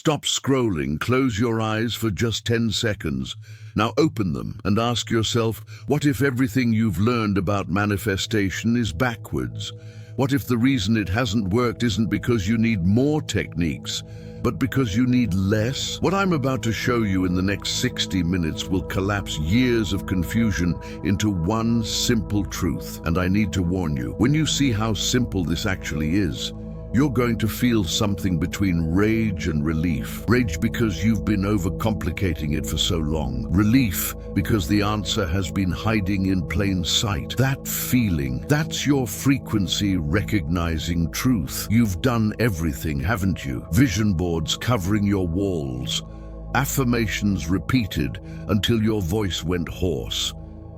Stop scrolling, close your eyes for just 10 seconds. Now open them and ask yourself, what if everything you've learned about manifestation is backwards? What if the reason it hasn't worked isn't because you need more techniques, but because you need less? What I'm about to show you in the next 60 minutes will collapse years of confusion into one simple truth. And I need to warn you, when you see how simple this actually is, you're going to feel something between rage and relief. Rage because you've been overcomplicating it for so long. Relief because the answer has been hiding in plain sight. That feeling, that's your frequency recognizing truth. You've done everything, haven't you? Vision boards covering your walls. Affirmations repeated until your voice went hoarse.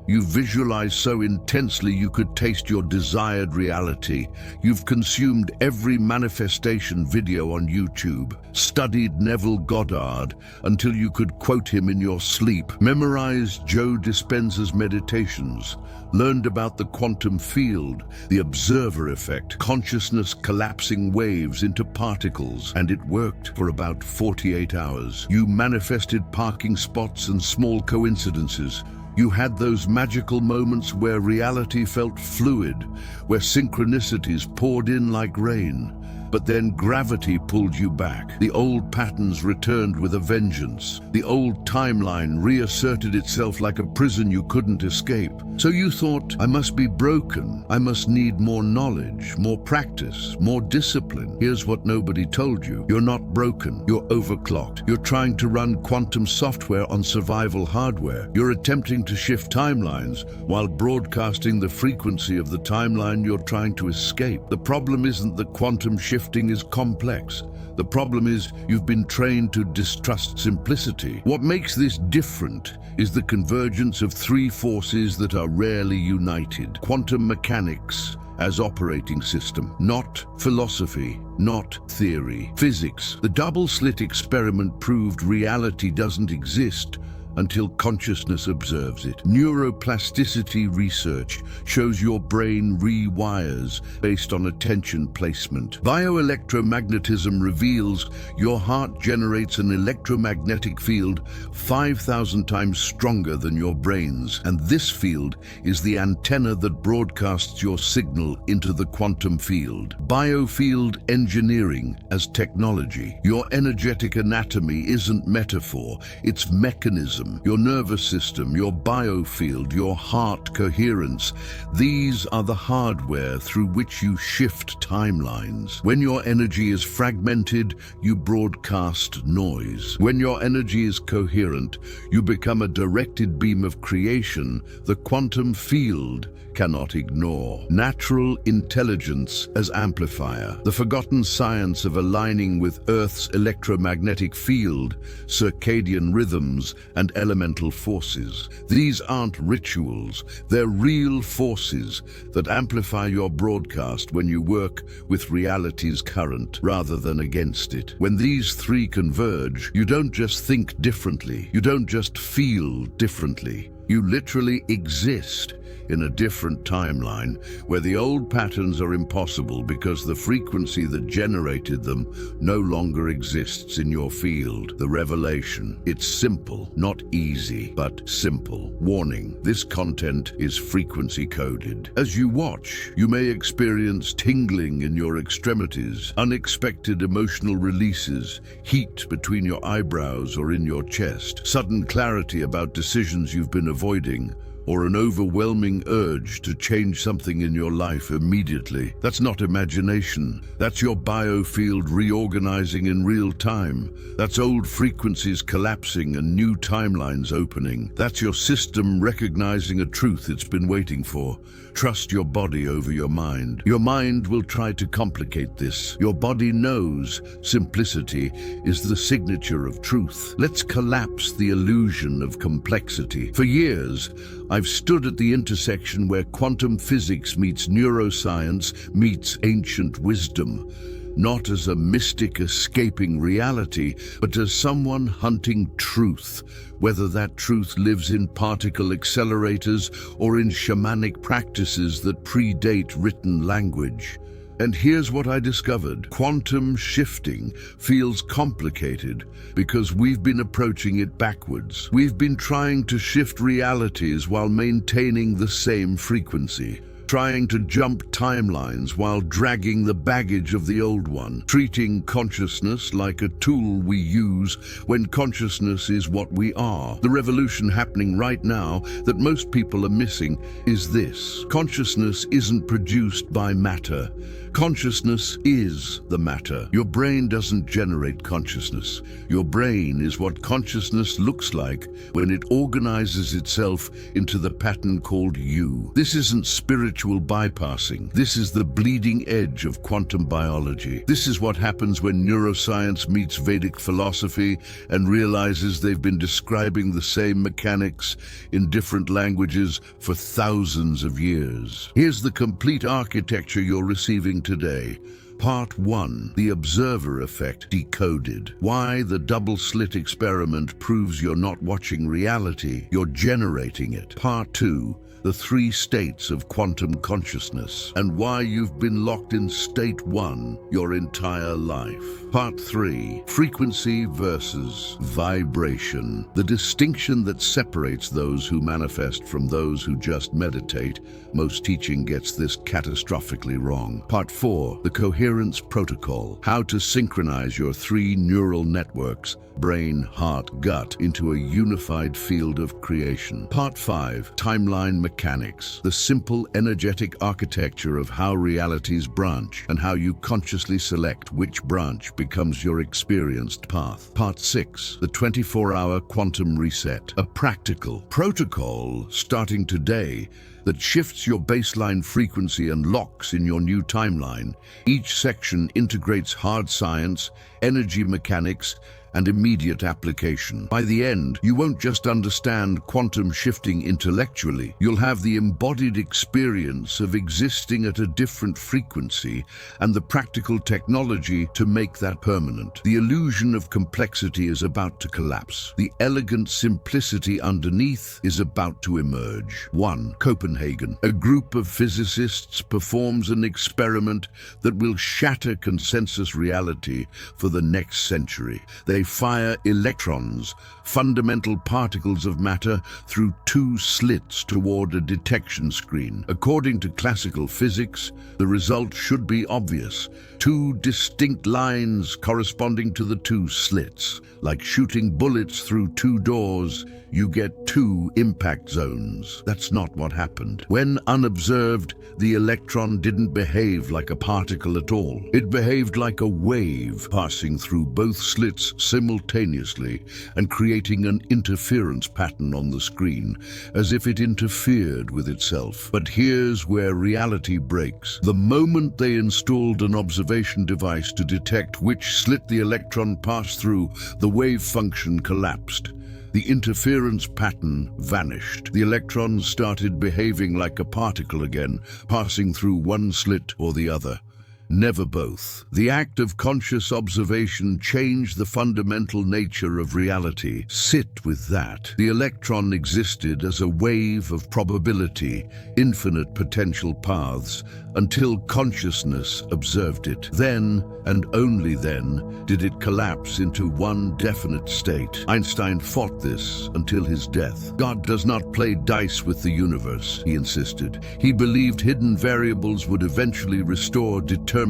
You visualized so intensely you could taste your desired reality. You've consumed every manifestation video on YouTube, studied Neville Goddard until you could quote him in your sleep, memorized Joe Dispenza's meditations, learned about the quantum field, the observer effect, consciousness collapsing waves into particles, and it worked for about 48 hours. You manifested parking spots and small coincidences. You had those magical moments where reality felt fluid, where synchronicities poured in like rain. But then gravity pulled you back. The old patterns returned with a vengeance. The old timeline reasserted itself like a prison you couldn't escape. So you thought, I must be broken. I must need more knowledge, more practice, more discipline. Here's what nobody told you. You're not broken. You're overclocked. You're trying to run quantum software on survival hardware. You're attempting to shift timelines while broadcasting the frequency of the timeline you're trying to escape. The problem isn't that quantum shifting is complex. The problem is you've been trained to distrust simplicity. What makes this different is the convergence of three forces that are rarely united. Quantum mechanics as operating system, not philosophy, not theory. Physics. The double-slit experiment proved reality doesn't exist until consciousness observes it. Neuroplasticity research shows your brain rewires based on attention placement. Bioelectromagnetism reveals your heart generates an electromagnetic field 5,000 times stronger than your brain's, and this field is the antenna that broadcasts your signal into the quantum field. Biofield engineering as technology. Your energetic anatomy isn't metaphor, it's mechanism. Your nervous system, your biofield, your heart coherence. These are the hardware through which you shift timelines. When your energy is fragmented, you broadcast noise. When your energy is coherent, you become a directed beam of creation the quantum field cannot ignore. Natural intelligence as amplifier. The forgotten science of aligning with Earth's electromagnetic field, circadian rhythms, and elemental forces. These aren't rituals, they're real forces that amplify your broadcast when you work with reality's current rather than against it. When these three converge, you don't just think differently, you don't just feel differently, you literally exist in a different timeline where the old patterns are impossible because the frequency that generated them no longer exists in your field. The revelation. It's simple, not easy, but simple. Warning, this content is frequency coded. As you watch, you may experience tingling in your extremities, unexpected emotional releases, heat between your eyebrows or in your chest, sudden clarity about decisions you've been avoiding, or an overwhelming urge to change something in your life immediately. That's not imagination. That's your biofield reorganizing in real time. That's old frequencies collapsing and new timelines opening. That's your system recognizing a truth it's been waiting for. Trust your body over your mind. Your mind will try to complicate this. Your body knows simplicity is the signature of truth. Let's collapse the illusion of complexity. For years, I've stood at the intersection where quantum physics meets neuroscience meets ancient wisdom. Not as a mystic escaping reality, but as someone hunting truth, whether that truth lives in particle accelerators or in shamanic practices that predate written language. And here's what I discovered. Quantum shifting feels complicated because we've been approaching it backwards. We've been trying to shift realities while maintaining the same frequency, trying to jump timelines while dragging the baggage of the old one, treating consciousness like a tool we use when consciousness is what we are. The revolution happening right now that most people are missing is this. Consciousness isn't produced by matter. Consciousness is the matter. Your brain doesn't generate consciousness. Your brain is what consciousness looks like when it organizes itself into the pattern called you. This isn't spiritual bypassing. This is the bleeding edge of quantum biology. This is what happens when neuroscience meets Vedic philosophy and realizes they've been describing the same mechanics in different languages for thousands of years. Here's the complete architecture you're receiving today. Part 1. The observer effect decoded. Why the double-slit experiment proves you're not watching reality, you're generating it. Part 2. The 3 states of quantum consciousness and why you've been locked in state 1 your entire life. Part 3. Frequency versus vibration. The distinction that separates those who manifest from those who just meditate. Most teaching gets this catastrophically wrong. Part 4. The coherence protocol. How to synchronize your 3 neural networks, brain, heart, gut, into a unified field of creation. Part 5. Timeline mechanics. The simple energetic architecture of how realities branch and how you consciously select which branch becomes your experienced path. Part 6. The 24-hour quantum reset. A practical protocol starting today that shifts your baseline frequency and locks in your new timeline. Each section integrates hard science, energy mechanics, and immediate application. By the end, you won't just understand quantum shifting intellectually, you'll have the embodied experience of existing at a different frequency and the practical technology to make that permanent. The illusion of complexity is about to collapse. The elegant simplicity underneath is about to emerge. 1. Copenhagen. A group of physicists performs an experiment that will shatter consensus reality for the next century. They fire electrons, fundamental particles of matter, through 2 slits toward a detection screen. According to classical physics, the result should be obvious. 2 distinct lines corresponding to the 2 slits. Like shooting bullets through 2 doors, you get 2 impact zones. That's not what happened. When unobserved, the electron didn't behave like a particle at all. It behaved like a wave passing through both slits simultaneously and creating an interference pattern on the screen, as if it interfered with itself. But here's where reality breaks. The moment they installed an observation device to detect which slit the electron passed through, the wave function collapsed. The interference pattern vanished. The electrons started behaving like a particle again, passing through one slit or the other. Never both. The act of conscious observation changed the fundamental nature of reality. Sit with that. The electron existed as a wave of probability, infinite potential paths, until consciousness observed it. Then, and only then, did it collapse into one definite state. Einstein fought this until his death. God does not play dice with the universe, he insisted. He believed hidden variables would eventually restore determinism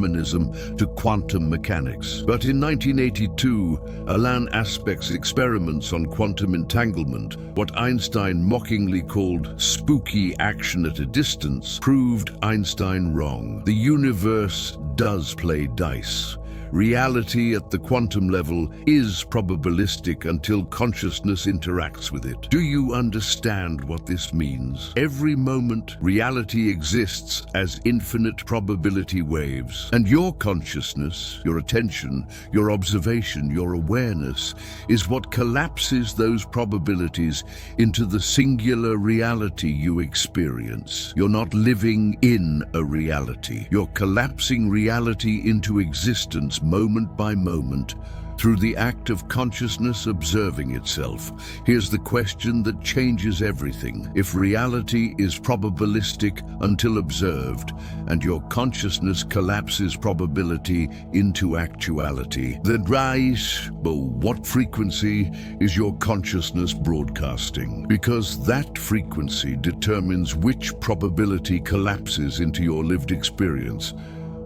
to quantum mechanics. But in 1982, Alain Aspect's experiments on quantum entanglement, what Einstein mockingly called spooky action at a distance, proved Einstein wrong. The universe does play dice. Reality at the quantum level is probabilistic until consciousness interacts with it. Do you understand what this means? Every moment, reality exists as infinite probability waves. And your consciousness, your attention, your observation, your awareness is what collapses those probabilities into the singular reality you experience. You're not living in a reality. You're collapsing reality into existence moment by moment, through the act of consciousness observing itself. Here's the question that changes everything. If reality is probabilistic until observed, and your consciousness collapses probability into actuality, then what frequency is your consciousness broadcasting? Because that frequency determines which probability collapses into your lived experience.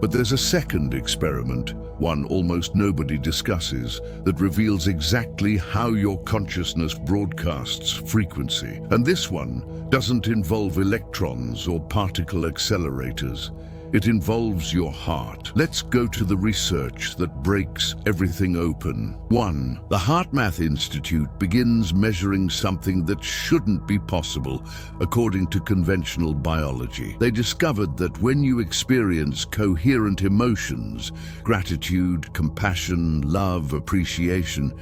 But there's a second experiment, one almost nobody discusses, that reveals exactly how your consciousness broadcasts frequency. And this one doesn't involve electrons or particle accelerators. It involves your heart. Let's go to the research that breaks everything open. 1. The HeartMath Institute begins measuring something that shouldn't be possible, according to conventional biology. They discovered that when you experience coherent emotions, gratitude, compassion, love, appreciation,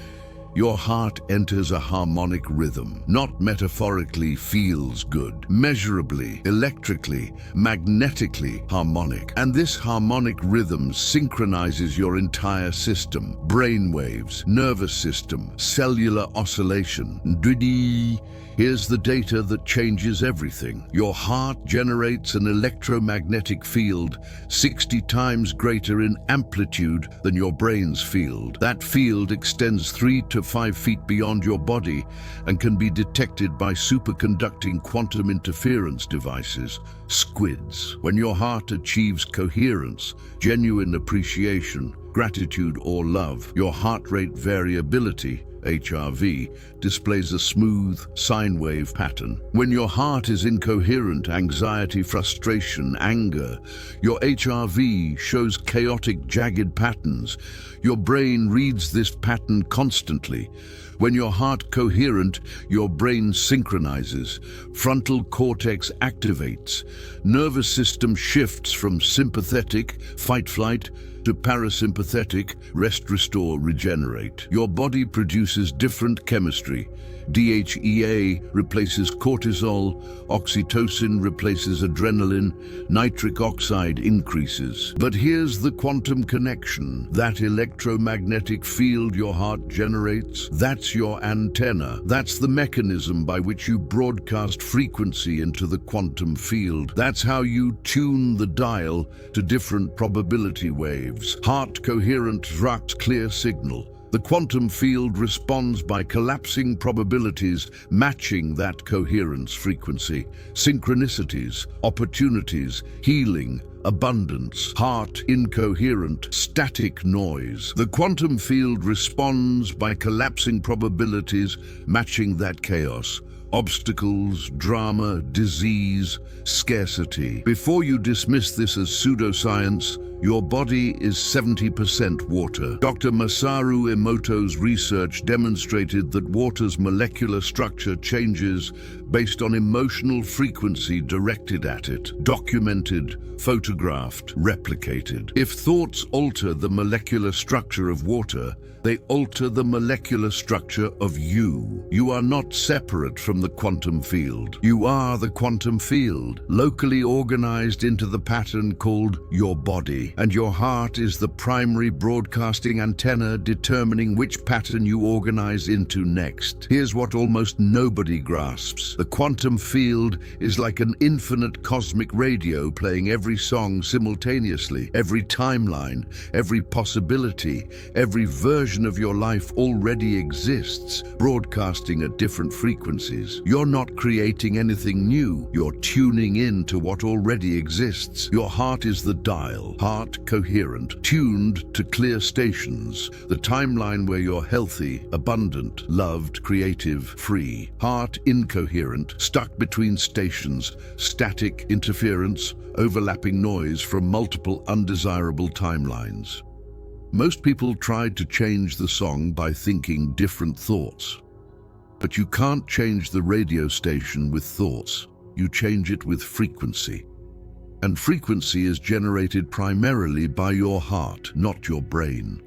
your heart enters a harmonic rhythm. Not metaphorically feels good, measurably, electrically, magnetically harmonic. And this harmonic rhythm synchronizes your entire system: brain waves, nervous system, cellular oscillation. Here's the data that changes everything. Your heart generates an electromagnetic field 60 times greater in amplitude than your brain's field. That field extends 3 to 5 feet beyond your body and can be detected by superconducting quantum interference devices, SQUIDs. When your heart achieves coherence, genuine appreciation, gratitude or love, your heart rate variability, HRV, displays a smooth sine wave pattern. When your heart is incoherent, anxiety, frustration, anger, your HRV shows chaotic, jagged patterns. Your brain reads this pattern constantly. When your heart coherent, your brain synchronizes, frontal cortex activates, nervous system shifts from sympathetic, fight-flight, to parasympathetic, rest, restore, regenerate. Your body produces different chemistry. DHEA replaces cortisol, oxytocin replaces adrenaline, nitric oxide increases. But here's the quantum connection. That electromagnetic field your heart generates, that's your antenna. That's the mechanism by which you broadcast frequency into the quantum field. That's how you tune the dial to different probability waves. Heart coherent, rocked clear signal. The quantum field responds by collapsing probabilities, matching that coherence frequency. Synchronicities, opportunities, healing, abundance. Heart incoherent, static noise. The quantum field responds by collapsing probabilities, matching that chaos. Obstacles, drama, disease, scarcity. Before you dismiss this as pseudoscience, your body is 70% water. Dr. Masaru Emoto's research demonstrated that water's molecular structure changes based on emotional frequency directed at it. Documented, photographed, replicated. If thoughts alter the molecular structure of water, they alter the molecular structure of you. You are not separate from the quantum field. You are the quantum field, locally organized into the pattern called your body. And your heart is the primary broadcasting antenna determining which pattern you organize into next. Here's what almost nobody grasps. The quantum field is like an infinite cosmic radio playing every song simultaneously, every timeline, every possibility, every version of your life already exists, broadcasting at different frequencies. You're not creating anything new. You're tuning in to what already exists. Your heart is the dial, heart coherent, tuned to clear stations, the timeline where you're healthy, abundant, loved, creative, free. Heart incoherent, stuck between stations, static interference, overlapping noise from multiple undesirable timelines. Most people tried to change the song by thinking different thoughts. But you can't change the radio station with thoughts. You change it with frequency. And frequency is generated primarily by your heart, not your brain.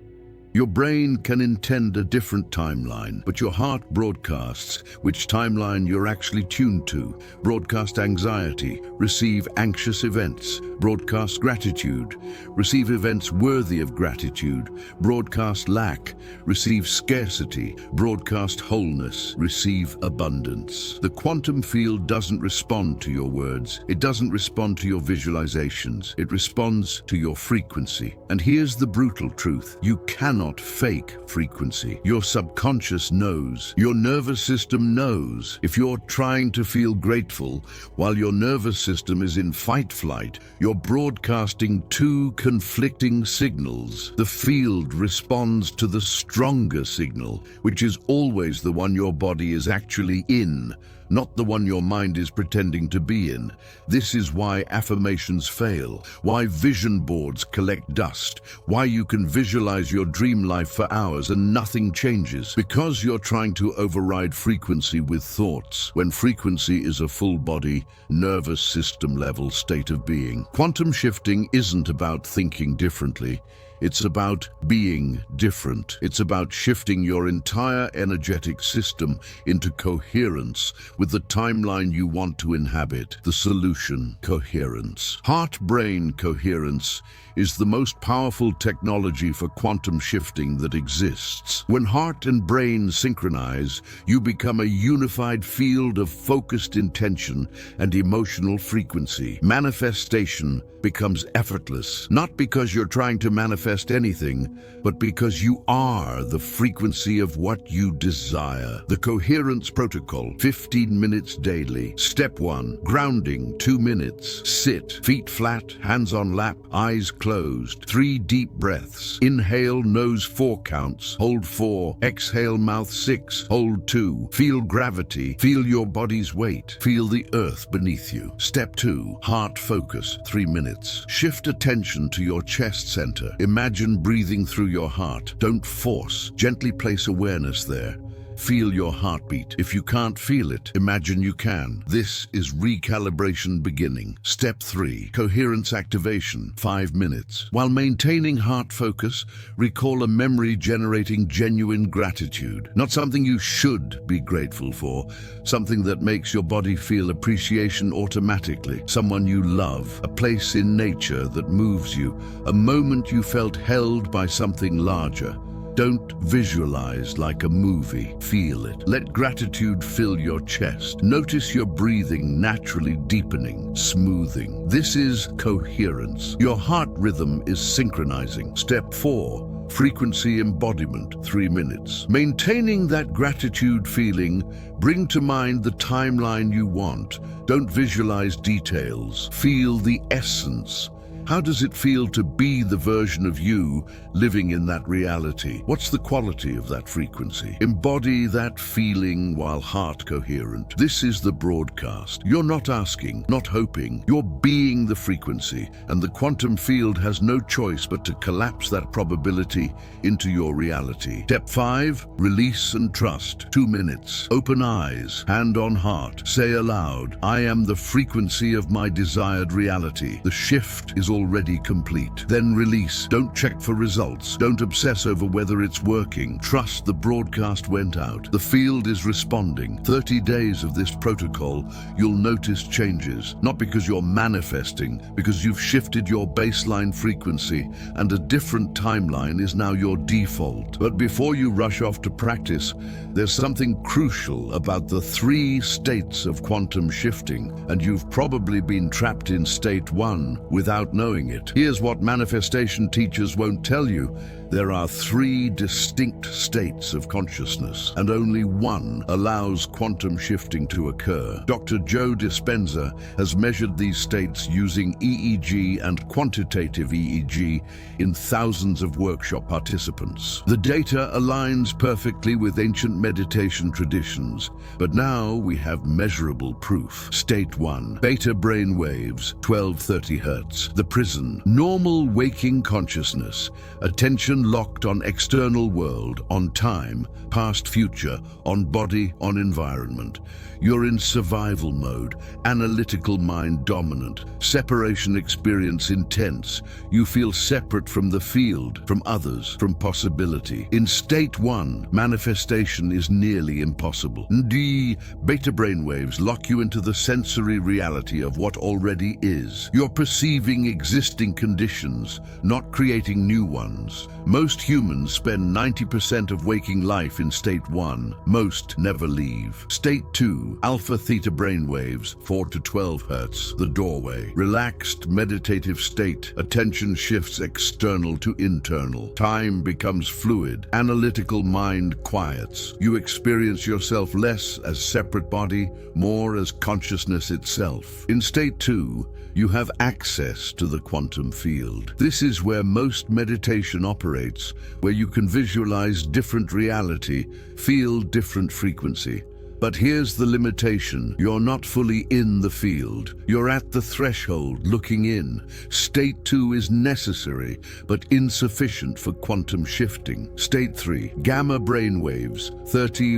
Your brain can intend a different timeline, but your heart broadcasts which timeline you're actually tuned to. Broadcast anxiety, receive anxious events. Broadcast gratitude, receive events worthy of gratitude. Broadcast lack, receive scarcity. Broadcast wholeness, receive abundance. The quantum field doesn't respond to your words. It doesn't respond to your visualizations. It responds to your frequency. And here's the brutal truth. You cannot fake frequency. Your subconscious knows. Your nervous system knows. If you're trying to feel grateful while your nervous system is in fight-flight, you're broadcasting two conflicting signals. The field responds to the stronger signal, which is always the one your body is actually in, not the one your mind is pretending to be in. This is why affirmations fail, why vision boards collect dust, why you can visualize your dream life for hours and nothing changes. Because you're trying to override frequency with thoughts, when frequency is a full body, nervous system level state of being. Quantum shifting isn't about thinking differently. It's about being different. It's about shifting your entire energetic system into coherence with the timeline you want to inhabit. The solution: coherence. Heart-brain coherence is the most powerful technology for quantum shifting that exists. When heart and brain synchronize, you become a unified field of focused intention and emotional frequency. Manifestation becomes effortless, not because you're trying to manifest anything, but because you are the frequency of what you desire. The Coherence Protocol, 15 minutes daily. Step 1, grounding, 2 minutes. Sit, feet flat, hands on lap, eyes closed. 3 deep breaths. Inhale, nose 4 counts. Hold 4. Exhale, mouth 6. Hold 2. Feel gravity. Feel your body's weight. Feel the earth beneath you. Step 2, heart focus, 3 minutes. Shift attention to your chest center. Imagine breathing through your heart. Don't force. Gently place awareness there. Feel your heartbeat. If you can't feel it, imagine you can. This is recalibration beginning. Step 3, coherence activation, 5 minutes. While maintaining heart focus, recall a memory generating genuine gratitude. Not something you should be grateful for, something that makes your body feel appreciation automatically. Someone you love, a place in nature that moves you, a moment you felt held by something larger. Don't visualize like a movie. Feel it. Let gratitude fill your chest. Notice your breathing naturally deepening, smoothing. This is coherence. Your heart rhythm is synchronizing. Step 4, frequency embodiment, 3 minutes. Maintaining that gratitude feeling, bring to mind the timeline you want. Don't visualize details. Feel the essence. How does it feel to be the version of you living in that reality? What's the quality of that frequency? Embody that feeling while heart coherent. This is the broadcast. You're not asking, not hoping. You're being the frequency, and the quantum field has no choice but to collapse that probability into your reality. Step 5, release and trust. 2 minutes. Open eyes, hand on heart. Say aloud, I am the frequency of my desired reality. The shift is already complete. Then release. Don't check for results. Don't obsess over whether it's working. Trust the broadcast went out. The field is responding. 30 days of this protocol, you'll notice changes. Not because you're manifesting, because you've shifted your baseline frequency and a different timeline is now your default. But before you rush off to practice, there's something crucial about the 3 states of quantum shifting, and you've probably been trapped in state 1 without knowing it. Here's what manifestation teachers won't tell you. There are 3 distinct states of consciousness, and only one allows quantum shifting to occur. Dr. Joe Dispenza has measured these states using EEG and quantitative EEG in thousands of workshop participants. The data aligns perfectly with ancient meditation traditions, but now we have measurable proof. State 1, beta brain waves, 1230 Hz. The prison, normal waking consciousness, attention attention locked on external world, on time, past, future, on body, on environment. You're in survival mode, analytical mind dominant, separation experience intense. You feel separate from the field, from others, from possibility. In state 1, manifestation is nearly impossible. Beta brainwaves lock you into the sensory reality of what already is. You're perceiving existing conditions, not creating new ones. Most humans spend 90% of waking life in state 1. Most never leave. State 2, alpha theta brainwaves, 4 to 12 hertz, the doorway. Relaxed, meditative state. Attention shifts external to internal. Time becomes fluid. Analytical mind quiets. You experience yourself less as separate body, more as consciousness itself. In state 2, you have access to the quantum field. This is where most meditation operates, where you can visualize different reality, feel different frequency. But here's the limitation. You're not fully in the field. You're at the threshold, looking in. State 2 is necessary, but insufficient for quantum shifting. State 3, gamma brainwaves,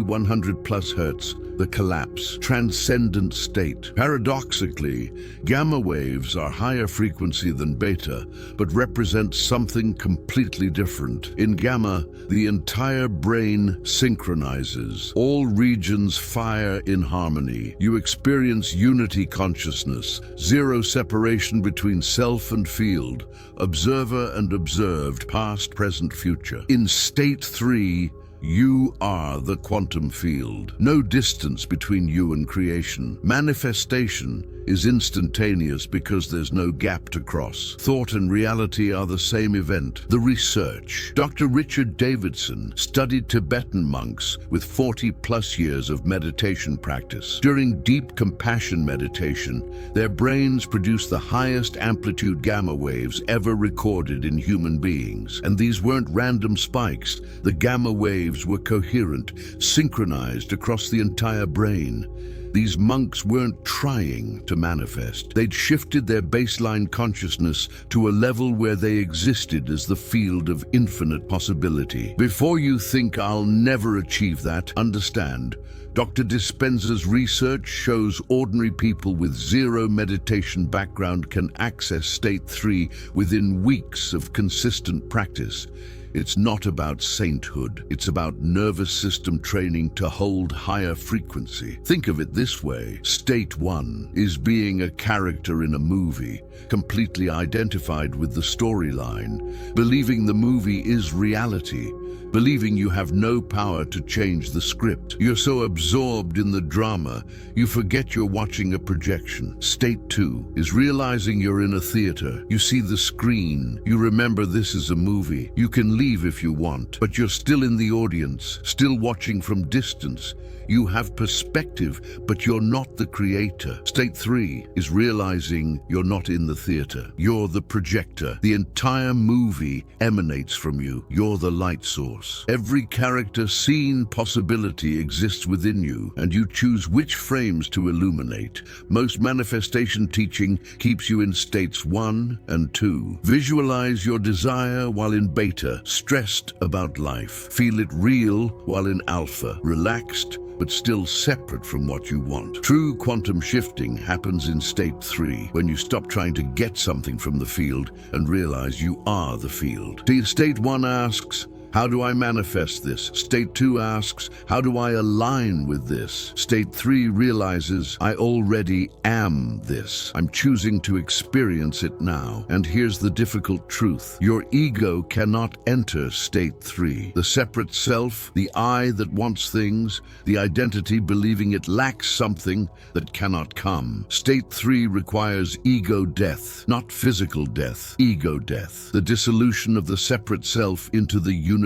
100 plus hertz, the collapse, transcendent state. Paradoxically, gamma waves are higher frequency than beta, but represent something completely different. In gamma, the entire brain synchronizes. All regions fire in harmony. You experience unity consciousness, zero separation between self and field, observer and observed, past, present, future. In state 3, you are the quantum field. No distance between you and creation. Manifestation is instantaneous because there's no gap to cross. Thought and reality are the same event. The research. Dr. Richard Davidson studied Tibetan monks with 40+ years of meditation practice. During deep compassion meditation, their brains produce the highest amplitude gamma waves ever recorded in human beings. And these weren't random spikes. The gamma waves were coherent, synchronized across the entire brain. These monks weren't trying to manifest. They'd shifted their baseline consciousness to a level where they existed as the field of infinite possibility. Before you think I'll never achieve that, understand, Dr. Dispenza's research shows ordinary people with zero meditation background can access state 3 within weeks of consistent practice. It's not about sainthood. It's about nervous system training to hold higher frequency. Think of it this way. State 1 is being a character in a movie, completely identified with the storyline, believing the movie is reality, believing you have no power to change the script. You're so absorbed in the drama, you forget you're watching a projection. State 2 is realizing you're in a theater. You see the screen. You remember this is a movie. You can leave if you want, but you're still in the audience, still watching from distance. You have perspective, but you're not the creator. State 3 is realizing you're not in the theater. You're the projector. The entire movie emanates from you. You're the light source. Every character, scene, possibility exists within you, and you choose which frames to illuminate. Most manifestation teaching keeps you in states 1 and 2. Visualize your desire while in beta, stressed about life. Feel it real while in alpha, relaxed, but still separate from what you want. True quantum shifting happens in state 3, when you stop trying to get something from the field and realize you are the field. State 1 asks, how do I manifest this? State 2 asks, how do I align with this? State 3 realizes, I already am this. I'm choosing to experience it now. And here's the difficult truth. Your ego cannot enter state 3. The separate self, the I that wants things, the identity believing it lacks something that cannot come. State 3 requires ego death, not physical death, ego death. The dissolution of the separate self into the unified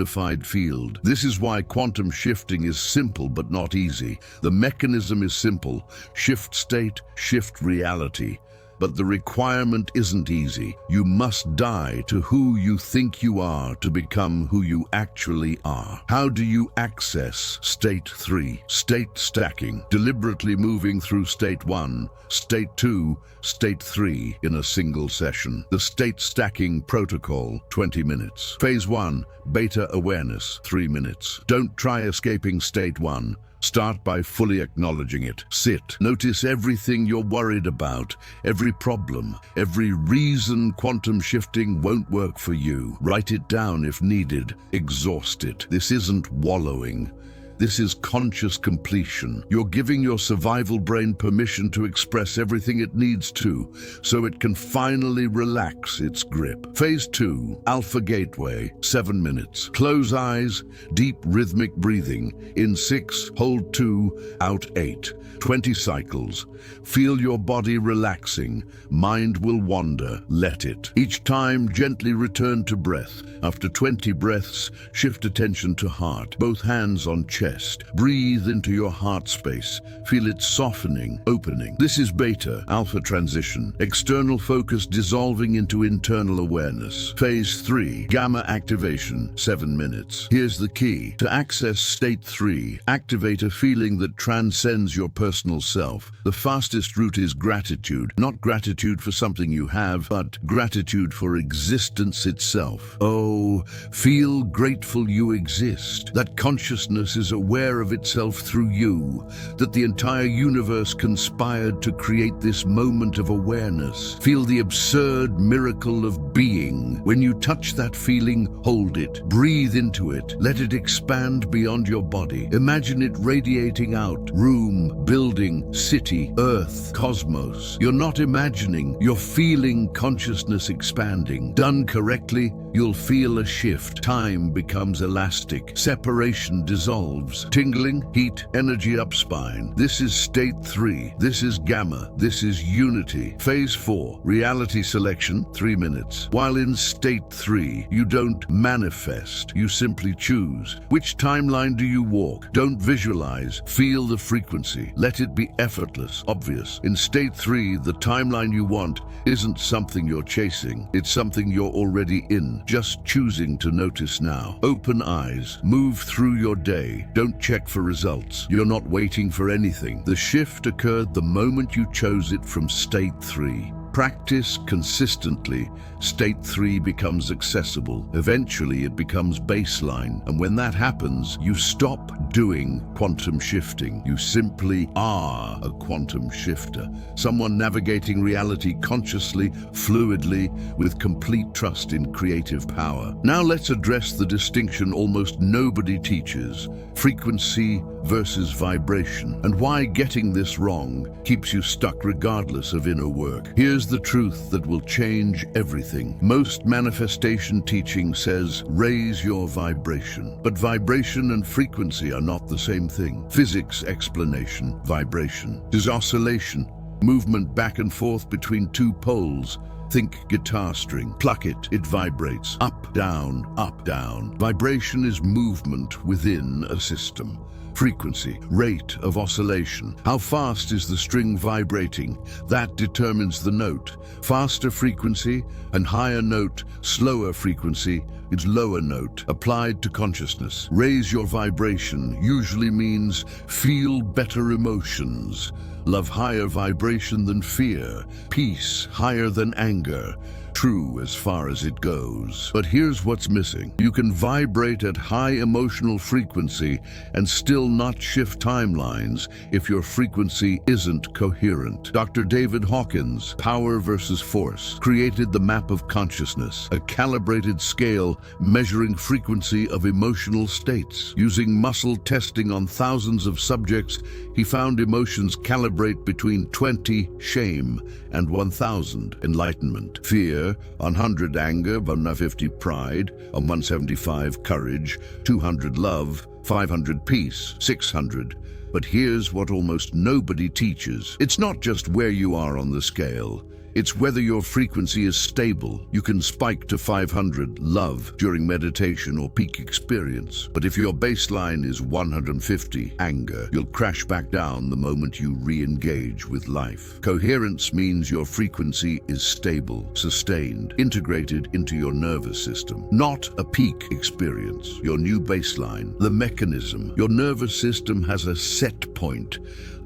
field. This is why quantum shifting is simple but not easy. The mechanism is simple. Shift state, shift reality. But the requirement isn't easy. You must die to who you think you are to become who you actually are. How do you access state 3? State stacking, deliberately moving through state 1, state 2, state 3 in a single session. The state stacking protocol, 20 minutes. Phase 1, beta awareness, 3 minutes. Don't try escaping state 1. Start by fully acknowledging it. Sit. Notice everything you're worried about, every problem, every reason quantum shifting won't work for you. Write it down if needed. Exhaust it. This isn't wallowing. This is conscious completion. You're giving your survival brain permission to express everything it needs to, so it can finally relax its grip. Phase 2, Alpha Gateway, 7 minutes. Close eyes, deep rhythmic breathing. In 6, hold 2, out 8. 20 cycles. Feel your body relaxing. Mind will wander. Let it. Each time, gently return to breath. After 20 breaths, shift attention to heart. Both hands on chest. Breathe into your heart space. Feel it softening, opening. This is beta, alpha transition. External focus dissolving into internal awareness. Phase 3, gamma activation, 7 minutes. Here's the key. To access state 3, activate a feeling that transcends your personal self. The fastest route is gratitude. Not gratitude for something you have, but gratitude for existence itself. Oh, feel grateful you exist. That consciousness is aware of itself through you. That the entire universe conspired to create this moment of awareness. Feel the absurd miracle of being. When you touch that feeling, hold it. Breathe into it. Let it expand beyond your body. Imagine it radiating out. Room, building, city, earth, cosmos. You're not imagining, you're feeling consciousness expanding. Done correctly, you'll feel a shift. Time becomes elastic. Separation dissolves. Tingling, heat, energy up spine. This is state 3. This is gamma. This is unity. Phase 4, reality selection, 3 minutes. While in state 3, you don't manifest. You simply choose. Which timeline do you walk? Don't visualize. Feel the frequency. Let it be effortless, obvious. In state 3, the timeline you want isn't something you're chasing. It's something you're already in, just choosing to notice now. Open eyes. Move through your day. Don't check for results. You're not waiting for anything. The shift occurred the moment you chose it from state 3. Practice consistently. State 3 becomes accessible. Eventually, it becomes baseline. And when that happens, you stop doing quantum shifting. You simply are a quantum shifter. Someone navigating reality consciously, fluidly, with complete trust in creative power. Now let's address the distinction almost nobody teaches: frequency versus vibration, and why getting this wrong keeps you stuck regardless of inner work. Here's the truth that will change everything. Most manifestation teaching says, raise your vibration. But vibration and frequency are not the same thing. Physics explanation: vibration is oscillation, movement back and forth between two poles. Think guitar string. Pluck it, it vibrates. Up, down, up, down. Vibration is movement within a system. Frequency, rate of oscillation. How fast is the string vibrating? That determines the note. Faster frequency and higher note, slower frequency is lower note. Applied to consciousness. Raise your vibration usually means feel better emotions. Love higher vibration than fear. Peace higher than anger. True as far as it goes. But here's what's missing. You can vibrate at high emotional frequency and still not shift timelines if your frequency isn't coherent. Dr. David Hawkins, Power versus Force, created the map of consciousness, a calibrated scale measuring frequency of emotional states. Using muscle testing on thousands of subjects, he found emotions calibrate between 20, shame, and 1,000, enlightenment. Fear, 100 anger, 150 pride, 175 courage, 200 love, 500 peace, 600. But here's what almost nobody teaches. It's not just where you are on the scale. It's whether your frequency is stable. You can spike to 500 love during meditation or peak experience. But if your baseline is 150 anger, you'll crash back down the moment you re-engage with life. Coherence means your frequency is stable, sustained, integrated into your nervous system. Not a peak experience, your new baseline. The mechanism. Your nervous system has a set point.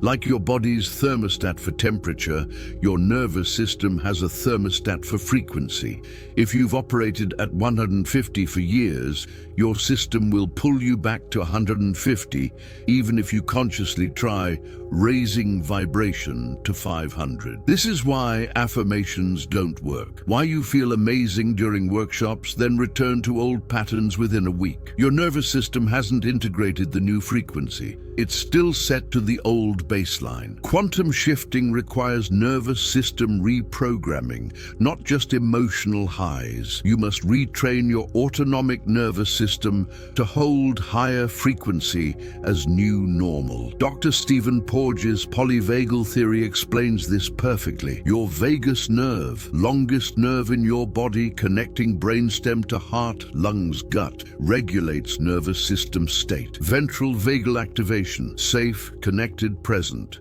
Like your body's thermostat for temperature, your nervous system has a thermostat for frequency. If you've operated at 150 for years, your system will pull you back to 150, even if you consciously try raising vibration to 500. This is why affirmations don't work. Why you feel amazing during workshops, then return to old patterns within a week. Your nervous system hasn't integrated the new frequency. It's still set to the old baseline. Quantum shifting requires nervous system reprogramming, not just emotional highs. You must retrain your autonomic nervous system to hold higher frequency as new normal. Dr. Stephen Porges' polyvagal theory explains this perfectly. Your vagus nerve, longest nerve in your body connecting brainstem to heart, lungs, gut, regulates nervous system state. Ventral vagal activation, safe, connected, present.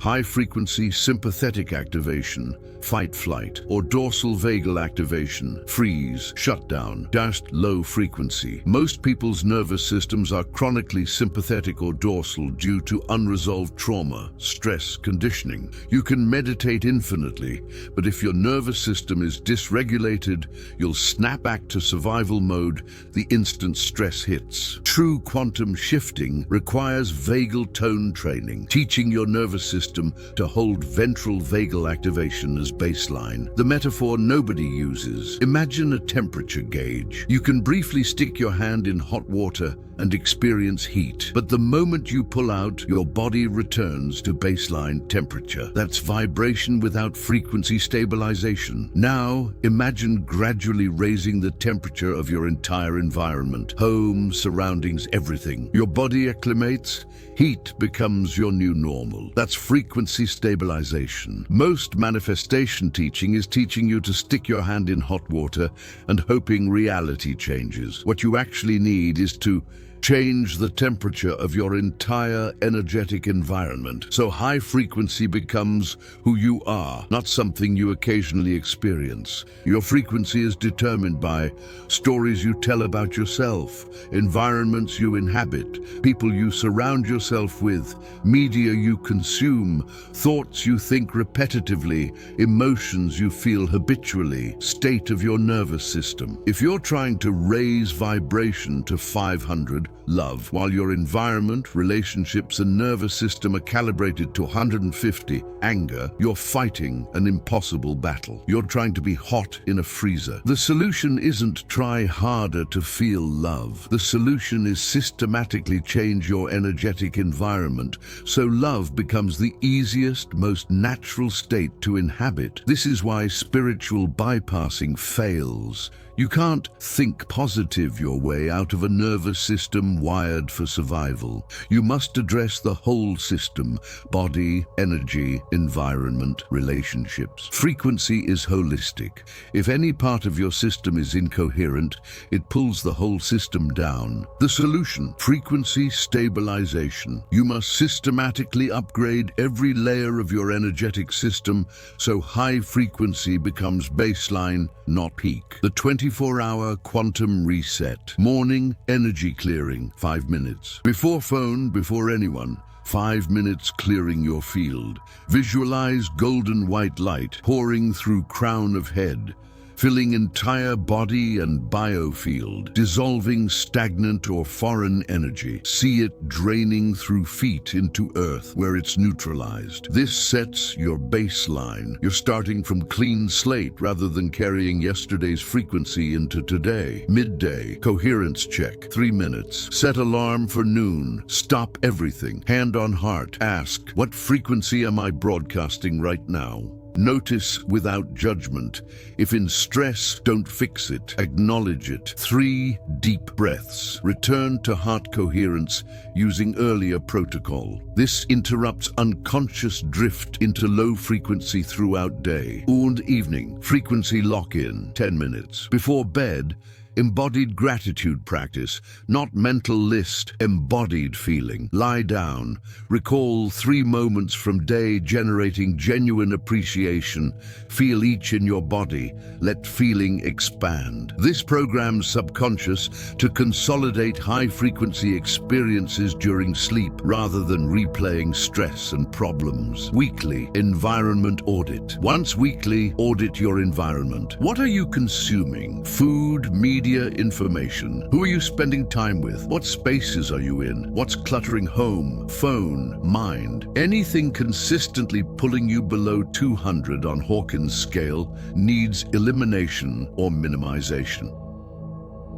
High frequency sympathetic activation, fight, flight. Or dorsal vagal activation, freeze, shutdown. Low frequency. Most people's nervous systems are chronically sympathetic or dorsal due to unresolved trauma, stress, conditioning. You can meditate infinitely, but if your nervous system is dysregulated, you'll snap back to survival mode the instant stress hits. True quantum shifting requires vagal tone training, teaching your nervous system to hold ventral vagal activation as baseline. The metaphor nobody uses. Imagine a temperature gauge. You can briefly stick your hand in hot water and experience heat, but the moment you pull out, your body returns to baseline temperature. That's vibration without frequency stabilization. Now, imagine gradually raising the temperature of your entire environment. Home, surroundings, everything. Your body acclimates, heat becomes your new normal. That's frequency stabilization. Most manifestation teaching is teaching you to stick your hand in hot water and hoping reality changes. What you actually need is to change the temperature of your entire energetic environment, so high frequency becomes who you are, not something you occasionally experience. Your frequency is determined by stories you tell about yourself, environments you inhabit, people you surround yourself with, media you consume, thoughts you think repetitively, emotions you feel habitually, state of your nervous system. If you're trying to raise vibration to 500, love, while your environment, relationships, and nervous system are calibrated to 150, anger, you're fighting an impossible battle. You're trying to be hot in a freezer. The solution isn't try harder to feel love. The solution is systematically change your energetic environment so love becomes the easiest, most natural state to inhabit. This is why spiritual bypassing fails. You can't think positive your way out of a nervous system wired for survival. You must address the whole system: body, energy, environment, relationships. Frequency is holistic. If any part of your system is incoherent, it pulls the whole system down. The solution: frequency stabilization. You must systematically upgrade every layer of your energetic system so high frequency becomes baseline, not peak. The 24-hour quantum reset. Morning energy clearing, 5 minutes. Before phone, before anyone. 5 minutes clearing your field. Visualize golden white light pouring through crown of head, filling entire body and biofield, dissolving stagnant or foreign energy. See it draining through feet into earth where it's neutralized. This sets your baseline. You're starting from clean slate rather than carrying yesterday's frequency into today. Midday, coherence check, 3 minutes. Set alarm for noon. Stop everything. Hand on heart. Ask, what frequency am I broadcasting right now? Notice without judgment. If in stress, don't fix it, acknowledge it. 3 deep breaths. Return to heart coherence using earlier protocol. This interrupts unconscious drift into low frequency throughout day. And evening, frequency lock-in, 10 minutes. Before bed, embodied gratitude practice, not mental list, embodied feeling. Lie down. Recall 3 moments from day generating genuine appreciation. Feel each in your body. Let feeling expand. This programs subconscious to consolidate high-frequency experiences during sleep rather than replaying stress and problems. Weekly environment audit. Once weekly, audit your environment. What are you consuming? Food, media, information. Who are you spending time with? What spaces are you in? What's cluttering home, phone, mind? Anything consistently pulling you below 200 on Hawkins' scale needs elimination or minimization.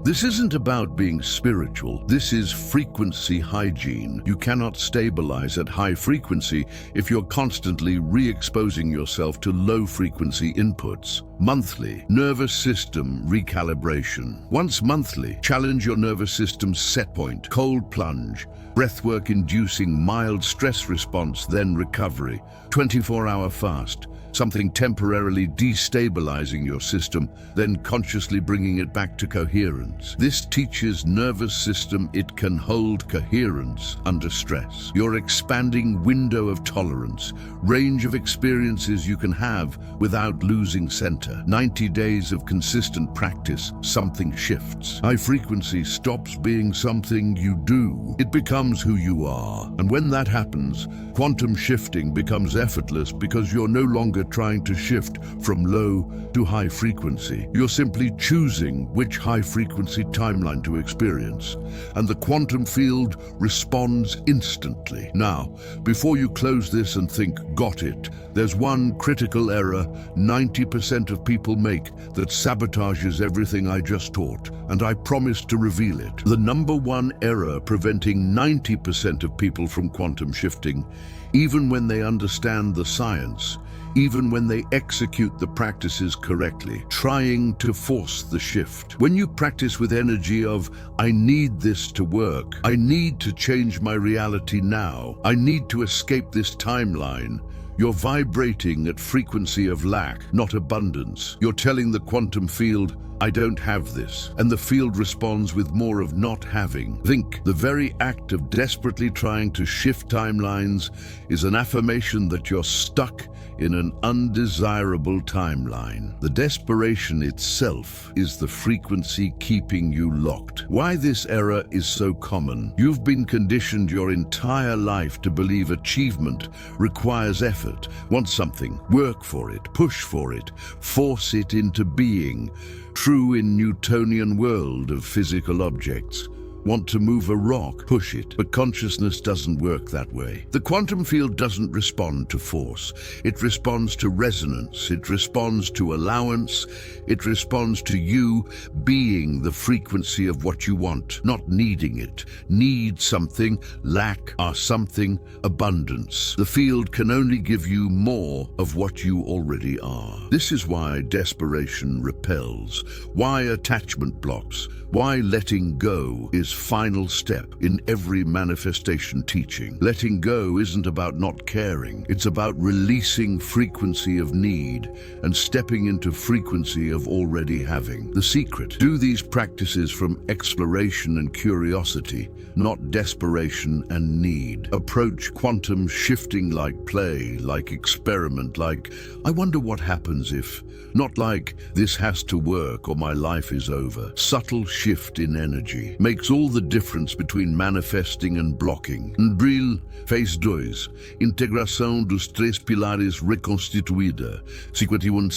This isn't about being spiritual. This is frequency hygiene. You cannot stabilize at high frequency if you're constantly re-exposing yourself to low-frequency inputs. Monthly, nervous system recalibration. Once monthly, challenge your nervous system's set point. Cold plunge, breathwork inducing mild stress response, then recovery. 24-hour fast. Something temporarily destabilizing your system, then consciously bringing it back to coherence. This teaches nervous system it can hold coherence under stress. Your expanding window of tolerance, range of experiences you can have without losing center. 90 days of consistent practice, something shifts. High frequency stops being something you do. It becomes who you are. And when that happens, quantum shifting becomes effortless because you're no longer trying to shift from low to high frequency. You're simply choosing which high frequency timeline to experience, and the quantum field responds instantly. Now, before you close this and think, got it, there's one critical error 90% of people make that sabotages everything I just taught, and I promise to reveal it. The number one error preventing 90% of people from quantum shifting, even when they understand the science, even when they execute the practices correctly, trying to force the shift. When you practice with energy of, I need this to work, I need to change my reality now, I need to escape this timeline, you're vibrating at frequency of lack, not abundance. You're telling the quantum field, I don't have this, and the field responds with more of not having. Think, the very act of desperately trying to shift timelines is an affirmation that you're stuck in an undesirable timeline. The desperation itself is the frequency keeping you locked. Why this error is so common? You've been conditioned your entire life to believe achievement requires effort. Want something, work for it, push for it, force it into being. True in Newtonian world of physical objects. Want to move a rock? Push it. But consciousness doesn't work that way. The quantum field doesn't respond to force. It responds to resonance. It responds to allowance. It responds to you being the frequency of what you want, not needing it. Need something, lack are something, abundance. The field can only give you more of what you already are. This is why desperation repels, why attachment blocks, why letting go is final step in every manifestation teaching. Letting go isn't about not caring. It's about releasing frequency of need and stepping into frequency of already having. The secret: do these practices from exploration and curiosity, not desperation and need. Approach quantum shifting like play, like experiment, like, I wonder what happens if, not like, this has to work or my life is over. Subtle shift in energy makes all the difference between manifesting and blocking. Drill Phase 2. Integração dos três pilares reconstituída. 51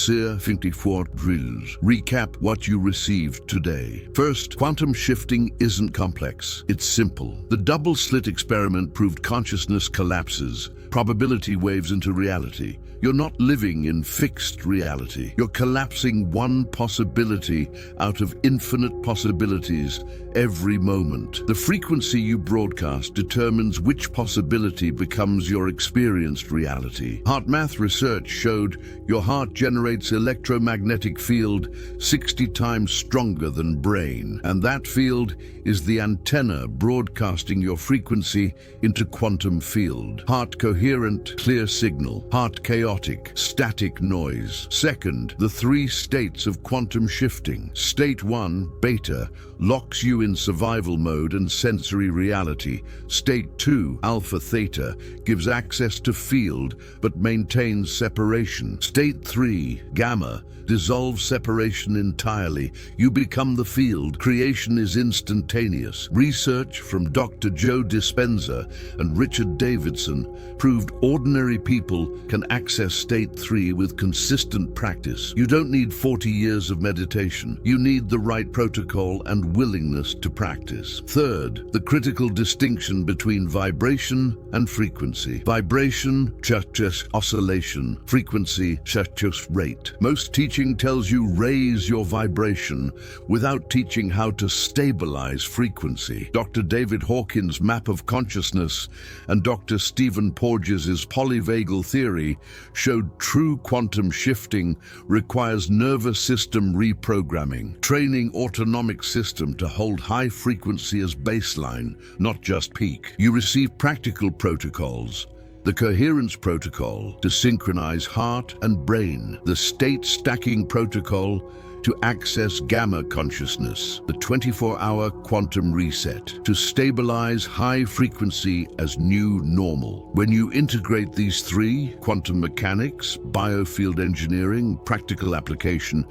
drills. Recap what you received today. First, quantum shifting isn't complex. It's simple. The double slit experiment proved consciousness collapses, probability waves into reality. You're not living in fixed reality. You're collapsing one possibility out of infinite possibilities every moment. moment. The frequency you broadcast determines which possibility becomes your experienced reality. HeartMath research showed your heart generates electromagnetic field 60 times stronger than brain, and that field is the antenna broadcasting your frequency into quantum field. Heart coherent, clear signal. Heart chaotic, static noise. Second, the 3 states of quantum shifting. State 1, beta, locks you in survival mode and sensory reality. State 2, alpha theta, gives access to field but maintains separation. State 3, gamma, dissolves separation entirely. You become the field. Creation is instantaneous. Research from Dr. Joe Dispenza and Richard Davidson proved ordinary people can access state 3 with consistent practice. You don't need 40 years of meditation. You need the right protocol and willingness to practice. Third, the critical distinction between vibration and frequency. Vibration, just oscillation. Frequency, just rate. Most teaching tells you raise your vibration without teaching how to stabilize frequency. Dr. David Hawkins' map of consciousness and Dr. Stephen Porges' polyvagal theory showed true quantum shifting requires nervous system reprogramming, training autonomic system to hold high frequency as baseline, not just peak. You receive practical protocols. The coherence protocol to synchronize heart and brain, the state stacking protocol to access gamma consciousness, the 24-hour quantum reset to stabilize high frequency as new normal. When you integrate these 3, quantum mechanics, biofield engineering, practical application,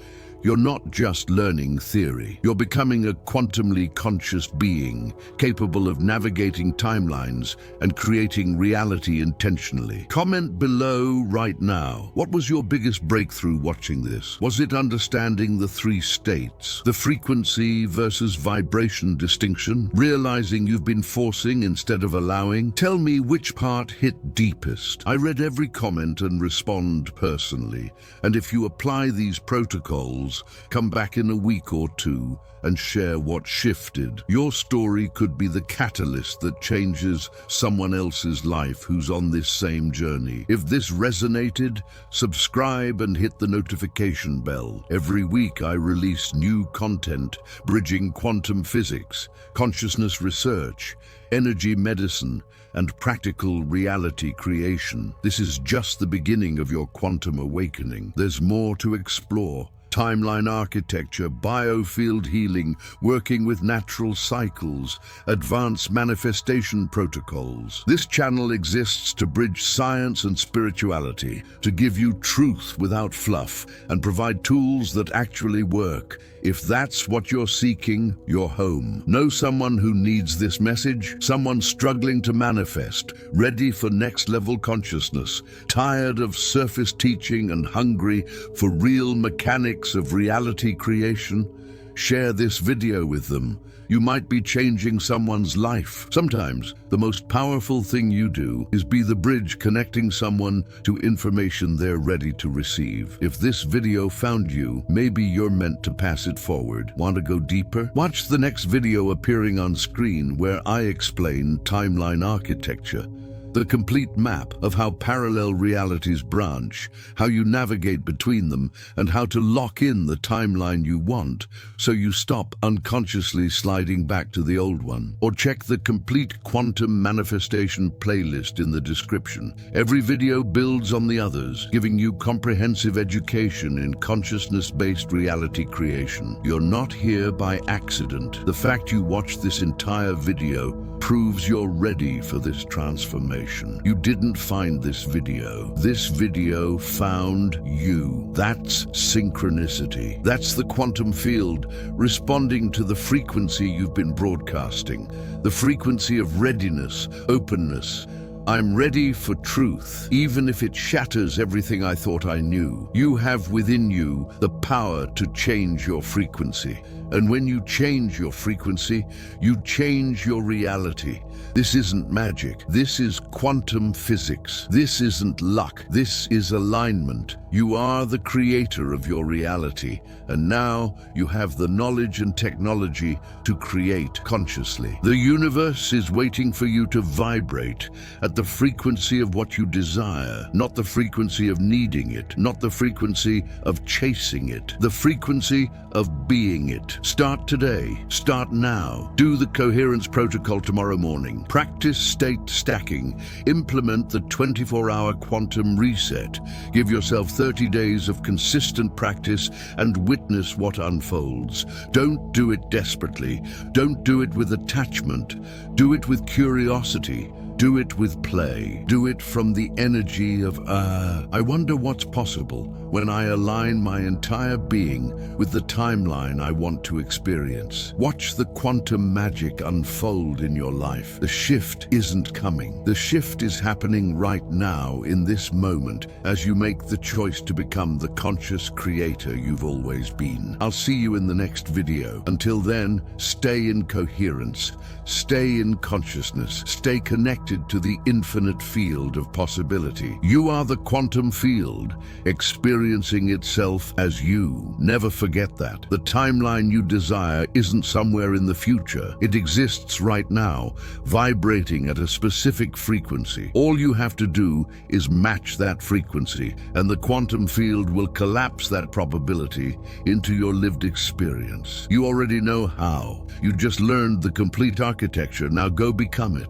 you're not just learning theory. You're becoming a quantumly conscious being, capable of navigating timelines and creating reality intentionally. Comment below right now. What was your biggest breakthrough watching this? Was it understanding the 3 states, the frequency versus vibration distinction, realizing you've been forcing instead of allowing? Tell me which part hit deepest. I read every comment and respond personally. And if you apply these protocols, come back in a week or 2 and share what shifted. Your story could be the catalyst that changes someone else's life who's on this same journey. If this resonated, subscribe and hit the notification bell. Every week I release new content bridging quantum physics, consciousness research, energy medicine, and practical reality creation. This is just the beginning of your quantum awakening. There's more to explore. Timeline architecture, biofield healing, working with natural cycles, advanced manifestation protocols. This channel exists to bridge science and spirituality, to give you truth without fluff, and provide tools that actually work. If that's what you're seeking, you're home. Know someone who needs this message? Someone struggling to manifest, ready for next-level consciousness, tired of surface teaching and hungry for real mechanics of reality creation? Share this video with them. You might be changing someone's life. Sometimes, the most powerful thing you do is be the bridge connecting someone to information they're ready to receive. If this video found you, maybe you're meant to pass it forward. Want to go deeper? Watch the next video appearing on screen where I explain timeline architecture. The complete map of how parallel realities branch, how you navigate between them, and how to lock in the timeline you want so you stop unconsciously sliding back to the old one. Or check the complete quantum manifestation playlist in the description. Every video builds on the others, giving you comprehensive education in consciousness-based reality creation. You're not here by accident. The fact you watched this entire video proves you're ready for this transformation. You didn't find this video. This video found you. That's synchronicity. That's the quantum field responding to the frequency you've been broadcasting. The frequency of readiness, openness. I'm ready for truth, even if it shatters everything I thought I knew. You have within you the power to change your frequency. And when you change your frequency, you change your reality. This isn't magic. This is quantum physics. This isn't luck. This is alignment. You are the creator of your reality, and now you have the knowledge and technology to create consciously. The universe is waiting for you to vibrate at the frequency of what you desire, not the frequency of needing it, not the frequency of chasing it, the frequency of being it. Start today. Start now. Do the coherence protocol tomorrow morning. Practice state stacking. Implement the 24-hour quantum reset. Give yourself 30 days of consistent practice and witness what unfolds. Don't do it desperately. Don't do it with attachment. Do it with curiosity. Do it with play. Do it from the energy of, I wonder what's possible when I align my entire being with the timeline I want to experience. Watch the quantum magic unfold in your life. The shift isn't coming. The shift is happening right now in this moment as you make the choice to become the conscious creator you've always been. I'll see you in the next video. Until then, stay in coherence, stay in consciousness, stay connected to the infinite field of possibility. You are the quantum field, experiencing itself as you. Never forget that. The timeline you desire isn't somewhere in the future. It exists right now, vibrating at a specific frequency. All you have to do is match that frequency, and the quantum field will collapse that probability into your lived experience. You already know how. You just learned the complete architecture. Now go become it.